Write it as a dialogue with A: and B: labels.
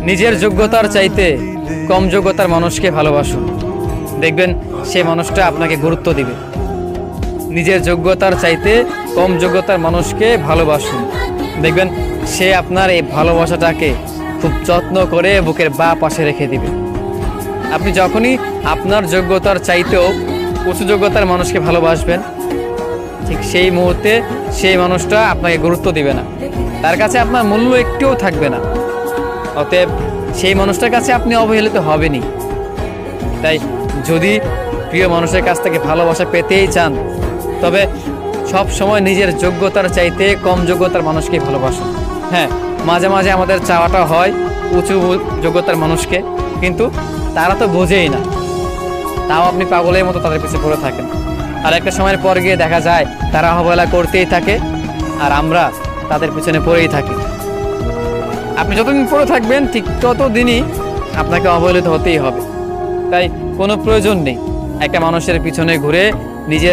A: নিজের যোগ্যতার চাইতে কম যোগ্যতার মানুষকে ভালোবাসুন, দেখবেন সেই মানুষটা আপনাকে গুরুত্ব দিবে। নিজের যোগ্যতার চাইতে কম যোগ্যতার মানুষকে ভালোবাসুন, দেখবেন সে আপনার এই ভালোবাসাটাকে খুব যত্ন করে বুকের বাঁ পাশে রেখে দিবে। আপনি যখনই আপনার যোগ্যতার চাইতেও উঁচু যোগ্যতার মানুষকে ভালোবাসবেন, ঠিক সেই মুহূর্তে সেই মানুষটা আপনাকে গুরুত্ব দিবে না, তার কাছে আপনার মূল্য একটুও থাকবে না। অতএব সেই মানুষটার কাছে আপনি অবহেলিত হবেনই। তাই যদি প্রিয় মানুষের কাছ থেকে ভালোবাসা পেতেই চান, তবে সব সময় নিজের যোগ্যতার চাইতে কম যোগ্যতার মানুষকে ভালোবাসুন। হ্যাঁ, মাঝে মাঝে আমাদের চাওয়াটা হয় উঁচু যোগ্যতার মানুষকে, কিন্তু তারা তো বোঝেই না, তাও আপনি পাগলের মতো তাদের পিছনে পড়ে থাকেন। আর একটা সময়ের পর গিয়ে দেখা যায় তারা অবহেলা করতেই থাকে, আর আমরা তাদের পিছনে পড়েই থাকি। আপনি যতদিন পড়ে থাকবেন ঠিক ততদিনই আপনাকে অবহেলিত হতেই হবে। তাই কোনো প্রয়োজন নেই একটা মানুষের পিছনে ঘুরে নিজের